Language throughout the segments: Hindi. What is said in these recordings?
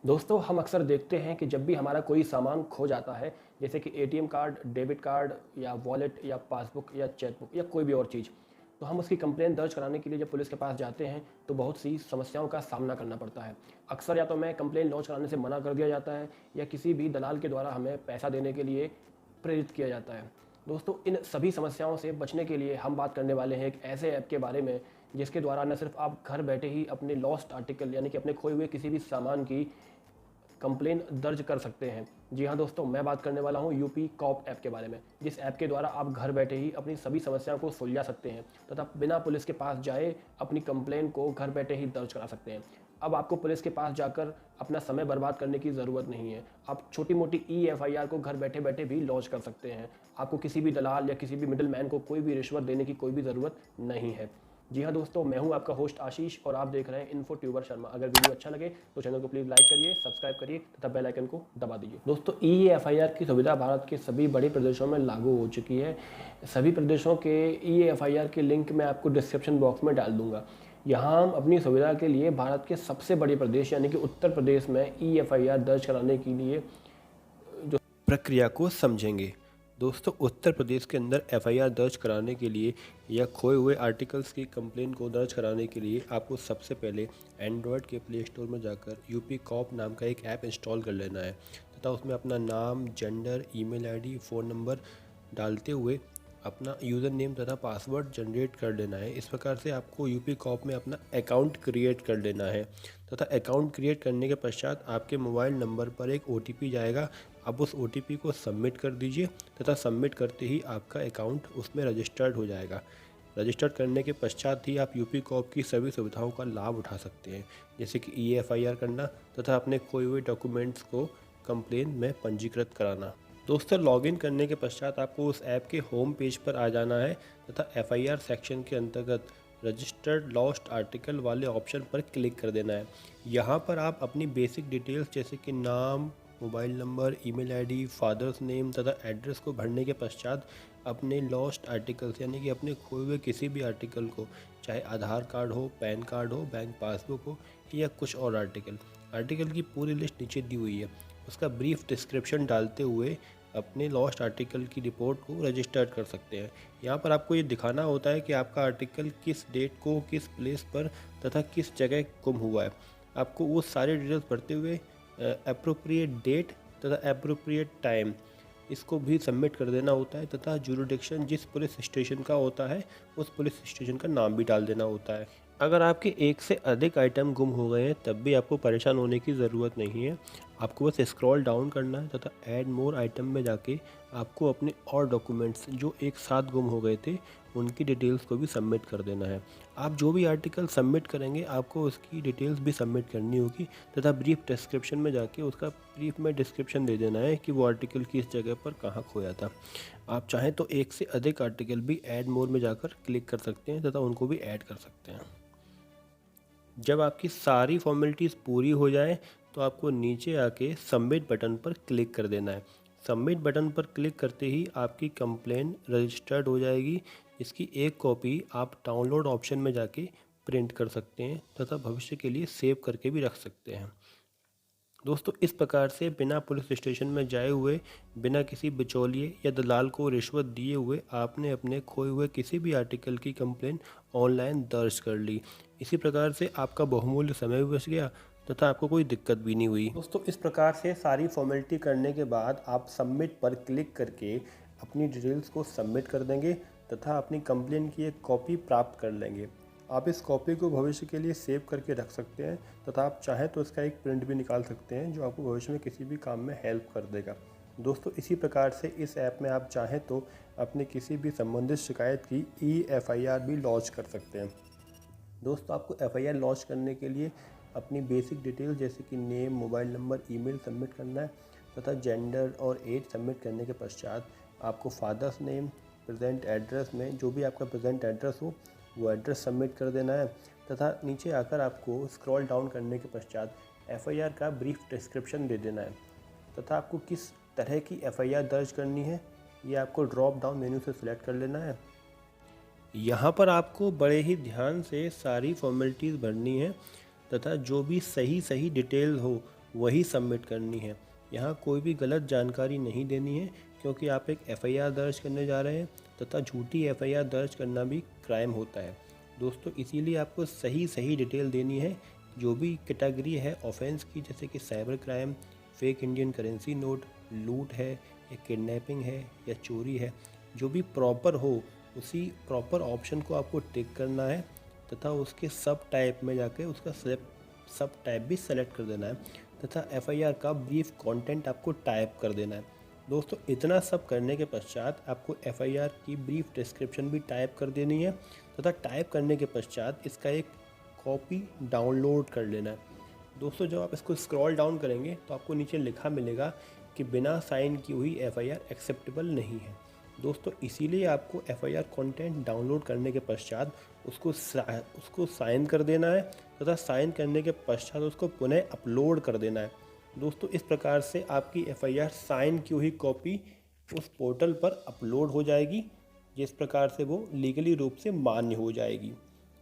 दोस्तों, हम अक्सर देखते हैं कि जब भी हमारा कोई सामान खो जाता है, जैसे कि एटीएम कार्ड, डेबिट कार्ड या वॉलेट या पासबुक या चेकबुक या कोई भी और चीज़, तो हम उसकी कंप्लेंट दर्ज कराने के लिए जब पुलिस के पास जाते हैं तो बहुत सी समस्याओं का सामना करना पड़ता है। अक्सर या तो हमें कंप्लेंट लॉन्च कराने से मना कर दिया जाता है या किसी भी दलाल के द्वारा हमें पैसा देने के लिए प्रेरित किया जाता है। दोस्तों, इन सभी समस्याओं से बचने के लिए हम बात करने वाले हैं एक ऐसे ऐप के बारे में जिसके द्वारा न सिर्फ आप घर बैठे ही अपने लॉस्ट आर्टिकल यानी कि अपने खोए हुए किसी भी सामान की कंप्लेन दर्ज कर सकते हैं। जी हाँ दोस्तों, मैं बात करने वाला हूँ यूपी कॉप ऐप के बारे में, जिस ऐप के द्वारा आप घर बैठे ही अपनी सभी समस्याओं को सुलझा सकते हैं तथा बिना पुलिस के पास जाए अपनी कंप्लेन को घर बैठे ही दर्ज करा सकते हैं। अब आपको पुलिस के पास जाकर अपना समय बर्बाद करने की ज़रूरत नहीं है। आप छोटी मोटी EFIR को घर बैठे बैठे भी लॉन्च कर सकते हैं। आपको किसी भी दलाल या किसी भी मिडिल मैन को कोई भी रिश्वत देने की कोई भी ज़रूरत नहीं है। जी हाँ दोस्तों, मैं हूँ आपका होस्ट आशीष और आप देख रहे हैं इन्फो ट्यूबर शर्मा। अगर वीडियो अच्छा लगे तो चैनल को प्लीज़ लाइक करिए, सब्सक्राइब करिए तथा बेल आइकन को दबा दीजिए। दोस्तों, EFIR की सुविधा भारत के सभी बड़े प्रदेशों में लागू हो चुकी है। सभी प्रदेशों के EFIR के लिंक मैं आपको डिस्क्रिप्शन बॉक्स में डाल दूंगा। यहाँ हम अपनी सुविधा के लिए भारत के सबसे बड़े प्रदेश यानी कि उत्तर प्रदेश में EFIR दर्ज कराने के लिए जो प्रक्रिया को समझेंगे। दोस्तों, उत्तर प्रदेश के अंदर FIR दर्ज कराने के लिए या खोए हुए आर्टिकल्स की कंप्लेन को दर्ज कराने के लिए आपको सबसे पहले एंड्रॉयड के प्ले स्टोर में जाकर यूपी कॉप नाम का एक ऐप इंस्टॉल कर लेना है तथा उसमें अपना नाम, gender, email ID, phone number डालते हुए अपना यूज़र नेम तथा पासवर्ड जनरेट कर लेना है। इस प्रकार से आपको यूपी कॉप में अपना अकाउंट क्रिएट कर लेना है तथा अकाउंट क्रिएट करने के पश्चात आपके मोबाइल नंबर पर एक OTP जाएगा। आप उस OTP को सबमिट कर दीजिए तथा सबमिट करते ही आपका अकाउंट उसमें रजिस्टर्ड हो जाएगा। रजिस्टर्ड करने के पश्चात ही आप यूपी कॉप की सभी सुविधाओं का लाभ उठा सकते हैं, जैसे कि EFIR करना तथा अपने खोए हुए डॉक्यूमेंट्स को कंप्लेन में पंजीकृत कराना। दोस्तों, लॉगिन करने के पश्चात आपको उस ऐप के होम पेज पर आ जाना है तथा FIR सेक्शन के अंतर्गत रजिस्टर्ड लॉस्ट आर्टिकल वाले ऑप्शन पर क्लिक कर देना है। यहाँ पर आप अपनी बेसिक डिटेल्स जैसे कि नाम, mobile number, email ID, father's name तथा एड्रेस को भरने के पश्चात अपने लॉस्ट आर्टिकल्स यानी कि अपने खोए हुए किसी भी आर्टिकल को, चाहे आधार कार्ड हो, पैन कार्ड हो, बैंक पासबुक हो या कुछ और आर्टिकल की पूरी लिस्ट नीचे दी हुई है, उसका ब्रीफ डिस्क्रिप्शन डालते हुए अपने लॉस्ट आर्टिकल की रिपोर्ट को रजिस्टर्ड कर सकते हैं। यहाँ पर आपको ये दिखाना होता है कि आपका आर्टिकल किस डेट को, किस प्लेस पर तथा किस जगह गुम हुआ है। आपको वो सारे डिटेल्स भरते हुए एप्रोप्रिएट डेट तथा एप्रोप्रिएट टाइम इसको भी सबमिट कर देना होता है तथा जुरिडिक्शन जिस पुलिस स्टेशन का होता है उस पुलिस स्टेशन का नाम भी डाल देना होता है। अगर आपके एक से अधिक आइटम गुम हो गए हैं तब भी आपको परेशान होने की ज़रूरत नहीं है। आपको बस स्क्रॉल डाउन करना है तथा ऐड मोर आइटम में जाके आपको अपने और डॉक्यूमेंट्स जो एक साथ गुम हो गए थे उनकी डिटेल्स को भी सबमिट कर देना है। आप जो भी आर्टिकल सबमिट करेंगे आपको उसकी डिटेल्स भी सबमिट करनी होगी तथा ब्रीफ डिस्क्रिप्शन में जाके उसका ब्रीफ में डिस्क्रिप्शन दे देना है कि वो आर्टिकल किस जगह पर कहाँ खोया था। आप चाहें तो एक से अधिक आर्टिकल भी ऐड मोर में जाकर क्लिक कर सकते हैं तथा उनको भी ऐड कर सकते हैं। जब आपकी सारी फॉर्मेलिटीज़ पूरी हो जाए तो आपको नीचे आके सबमिट बटन पर क्लिक कर देना है। सबमिट बटन पर क्लिक करते ही आपकी कंप्लेन रजिस्टर्ड हो जाएगी। इसकी एक कॉपी आप डाउनलोड ऑप्शन में जाके प्रिंट कर सकते हैं तथा भविष्य के लिए सेव करके भी रख सकते हैं। दोस्तों, इस प्रकार से बिना पुलिस स्टेशन में जाए हुए, बिना किसी बिचौलिए या दलाल को रिश्वत दिए हुए आपने अपने खोए हुए किसी भी आर्टिकल की कंप्लेन ऑनलाइन दर्ज कर ली। इसी प्रकार से आपका बहुमूल्य समय भी बच गया तथा आपको कोई दिक्कत भी नहीं हुई। दोस्तों, इस प्रकार से सारी फॉर्मेलिटी करने के बाद आप सबमिट पर क्लिक करके अपनी डिटेल्स को सबमिट कर देंगे तथा अपनी कंप्लेन की एक कॉपी प्राप्त कर लेंगे। आप इस कॉपी को भविष्य के लिए सेव करके रख सकते हैं तथा आप चाहें तो इसका एक प्रिंट भी निकाल सकते हैं जो आपको भविष्य में किसी भी काम में हेल्प कर देगा। दोस्तों, इसी प्रकार से इस ऐप में आप चाहें तो अपने किसी भी संबंधित शिकायत की EFIR भी लॉन्च कर सकते हैं। दोस्तों, आपको FIR लॉन्च करने के लिए अपनी बेसिक डिटेल जैसे कि name, mobile number, email submit करना है तथा जेंडर और एज सबमिट करने के पश्चात आपको फादर्स नेम, प्रेजेंट एड्रेस में जो भी आपका प्रेजेंट एड्रेस हो वो एड्रेस सबमिट कर देना है तथा नीचे आकर आपको स्क्रॉल डाउन करने के पश्चात FIR का ब्रीफ डिस्क्रिप्शन दे देना है तथा आपको किस तरह की FIR दर्ज करनी है ये आपको ड्रॉप डाउन मेन्यू से सिलेक्ट कर लेना है। यहाँ पर आपको बड़े ही ध्यान से सारी फॉर्मेलिटीज़ भरनी है तथा जो भी सही डिटेल हो वही सबमिट करनी है। यहाँ कोई भी गलत जानकारी नहीं देनी है, क्योंकि आप एक एफआईआर दर्ज करने जा रहे हैं तथा झूठी एफआईआर दर्ज करना भी क्राइम होता है। दोस्तों इसीलिए आपको सही डिटेल देनी है। जो भी कैटेगरी है ऑफेंस की, जैसे कि cyber crime, fake Indian currency note, लूट है या किडनैपिंग है या चोरी है, जो भी प्रॉपर हो उसी प्रॉपर ऑप्शन को आपको टिक करना है तथा उसके सब टाइप में जाके उसका सब टाइप भी सेलेक्ट कर देना है तथा एफआईआर का ब्रीफ कंटेंट आपको टाइप कर देना है। दोस्तों इतना सब करने के पश्चात आपको एफआईआर की ब्रीफ डिस्क्रिप्शन भी टाइप कर देनी है तथा टाइप करने के पश्चात इसका एक कॉपी डाउनलोड कर लेना है। दोस्तों जब आप इसको स्क्रॉल डाउन करेंगे तो आपको नीचे लिखा मिलेगा कि बिना साइन की हुई एफआईआर एक्सेप्टेबल नहीं है। दोस्तों इसीलिए आपको एफआईआर कंटेंट डाउनलोड करने के पश्चात उसको साइन कर देना है तथा साइन करने के पश्चात उसको पुनः अपलोड कर देना है। दोस्तों इस प्रकार से आपकी एफआईआर साइन की हुई कॉपी उस पोर्टल पर अपलोड हो जाएगी, जिस प्रकार से वो लीगली रूप से मान्य हो जाएगी।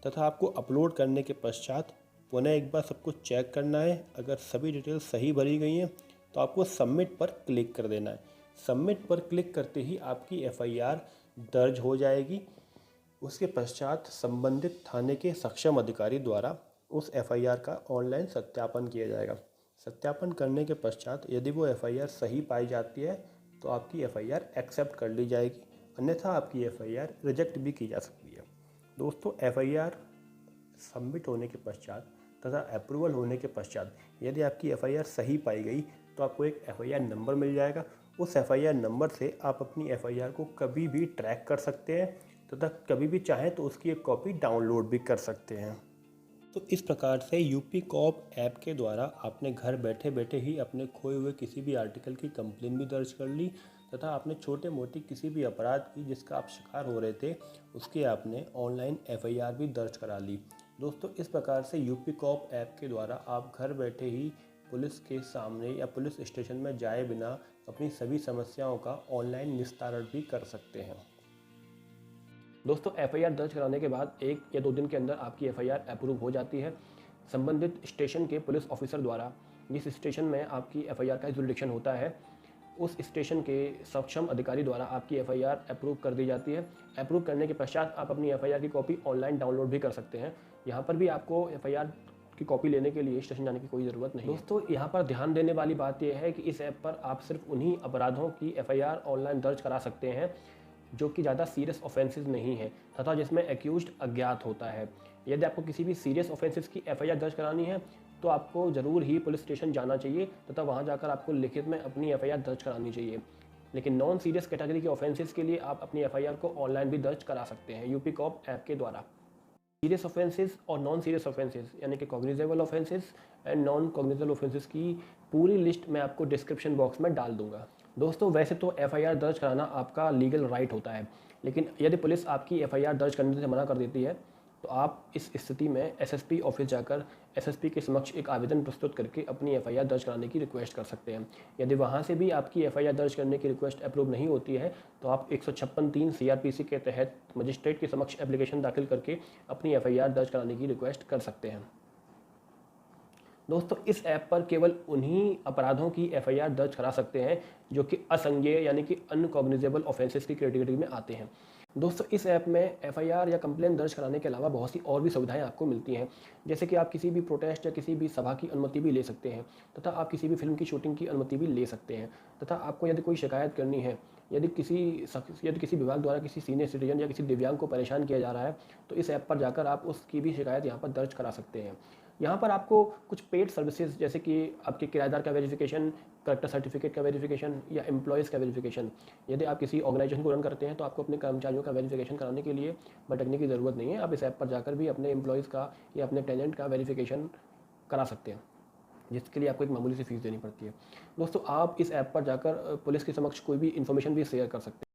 तथा आपको अपलोड करने के पश्चात पुनः एक बार सब कुछ चेक करना है। अगर सभी डिटेल सही भरी गई हैं तो आपको सबमिट पर क्लिक कर देना है। सबमिट पर क्लिक करते ही आपकी एफआईआर दर्ज हो जाएगी। उसके पश्चात संबंधित थाने के सक्षम अधिकारी द्वारा उस एफआईआर का ऑनलाइन सत्यापन किया जाएगा। सत्यापन करने के पश्चात यदि वो एफआईआर सही पाई जाती है तो आपकी एफआईआर एक्सेप्ट कर ली जाएगी, अन्यथा आपकी एफआईआर रिजेक्ट भी की जा सकती है। दोस्तों एफआईआर सबमिट होने के पश्चात तथा अप्रूवल होने के पश्चात यदि आपकी एफआईआर सही पाई गई तो आपको एक एफआईआर नंबर मिल जाएगा। उस एफआईआर नंबर से आप अपनी एफआईआर को कभी भी ट्रैक कर सकते हैं तथा कभी भी चाहें तो उसकी एक कॉपी डाउनलोड भी कर सकते हैं। तो इस प्रकार से यूपी कॉप ऐप के द्वारा आपने घर बैठे बैठे ही अपने खोए हुए किसी भी आर्टिकल की कंप्लेन भी दर्ज कर ली तथा आपने छोटे मोटी किसी भी अपराध की जिसका आप शिकार हो रहे थे उसके आपने ऑनलाइन एफआईआर भी दर्ज करा ली। दोस्तों इस प्रकार से यूपी कॉप ऐप के द्वारा आप घर बैठे ही पुलिस के सामने या पुलिस स्टेशन में जाए बिना अपनी सभी समस्याओं का ऑनलाइन निस्तारण भी कर सकते हैं। दोस्तों एफआईआर दर्ज कराने के बाद 1 या 2 दिन के अंदर आपकी एफआईआर अप्रूव हो जाती है। संबंधित स्टेशन के पुलिस ऑफिसर द्वारा जिस स्टेशन में आपकी एफआईआर का जुरिडिक्शन होता है उस स्टेशन के सक्षम अधिकारी द्वारा आपकी एफआईआर अप्रूव कर दी जाती है। अप्रूव करने के पश्चात आप अपनी एफआईआर की कॉपी ऑनलाइन डाउनलोड भी कर सकते हैं। यहाँ पर भी आपको एफआईआर की कॉपी लेने के लिए स्टेशन जाने की कोई ज़रूरत नहीं। दोस्तों यहाँ पर ध्यान देने वाली बात यह है कि इस ऐप पर आप सिर्फ उन्हीं अपराधों की एफआईआर ऑनलाइन दर्ज करा सकते हैं जो कि ज़्यादा सीरियस ऑफेंसेस नहीं है तथा जिसमें एक्यूज्ड अज्ञात होता है। यदि आपको किसी भी सीरियस ऑफेंसेस की एफआईआर दर्ज करानी है तो आपको ज़रूर ही पुलिस स्टेशन जाना चाहिए तथा वहाँ जाकर आपको लिखित में अपनी एफआईआर दर्ज करानी चाहिए। लेकिन नॉन सीरियस कैटेगरी के ऑफेंसेस के लिए आप अपनी एफआईआर को ऑनलाइन भी दर्ज करा सकते हैं यूपी कॉप ऐप के द्वारा। सीरियस ऑफेंसेस और नॉन सीरियस ऑफेंसेस यानी कि cognizable offences and non cognizable offences की पूरी लिस्ट मैं आपको डिस्क्रिप्शन बॉक्स में डाल दूंगा। दोस्तों वैसे तो एफआईआर दर्ज कराना आपका लीगल राइट होता है, लेकिन यदि पुलिस आपकी एफआईआर दर्ज करने से मना कर देती है तो आप इस स्थिति में एसएसपी ऑफिस जाकर एसएसपी के समक्ष एक आवेदन प्रस्तुत करके अपनी एफआईआर दर्ज कराने की रिक्वेस्ट कर सकते हैं। यदि वहाँ से भी आपकी एफआईआर दर्ज करने की रिक्वेस्ट अप्रूव नहीं होती है तो आप 156(3) सीआरपीसी के तहत मजिस्ट्रेट के समक्ष एप्लीकेशन दाखिल करके अपनी एफआईआर दर्ज कराने की रिक्वेस्ट कर सकते हैं। दोस्तों इस ऐप पर केवल उन्हीं अपराधों की एफआईआर दर्ज करा सकते हैं जो कि असंज्ञेय यानी कि अनकॉग्निजेबल ऑफेंसेस की कैटेगरी में आते हैं। दोस्तों इस ऐप में एफआईआर या कंप्लेन दर्ज कराने के अलावा बहुत सी और भी सुविधाएं आपको मिलती हैं, जैसे कि आप किसी भी प्रोटेस्ट या किसी भी सभा की अनुमति भी ले सकते हैं तथा आप किसी भी फिल्म की शूटिंग की अनुमति भी ले सकते हैं तथा आपको यदि कोई शिकायत करनी है, यदि किसी विभाग द्वारा किसी सीनियर सिटीजन या किसी दिव्यांग को परेशान किया जा रहा है तो इस ऐप पर जाकर आप उसकी भी शिकायत यहाँ पर दर्ज करा सकते हैं। यहाँ पर आपको कुछ पेड सर्विसेज जैसे कि आपके किराएदार का वेरिफिकेशन, करेक्टर सर्टिफिकेट का वेरिफिकेशन या एम्प्लॉयज़ का वेरिफिकेशन, यदि आप किसी ऑर्गेनाइजेशन को रन करते हैं तो आपको अपने कर्मचारियों का वेरिफिकेशन कराने के लिए भटकने की ज़रूरत नहीं है। आप इस ऐप पर जाकर भी अपने एम्प्लॉयज़ का या अपने टैलेंट का वेरिफिकेशन करा सकते हैं, जिसके लिए आपको एक मामूली सी फीस देनी पड़ती है। दोस्तों आप इस ऐप पर जाकर पुलिस के समक्ष कोई भी इन्फॉर्मेशन भी शेयर कर सकते हैं।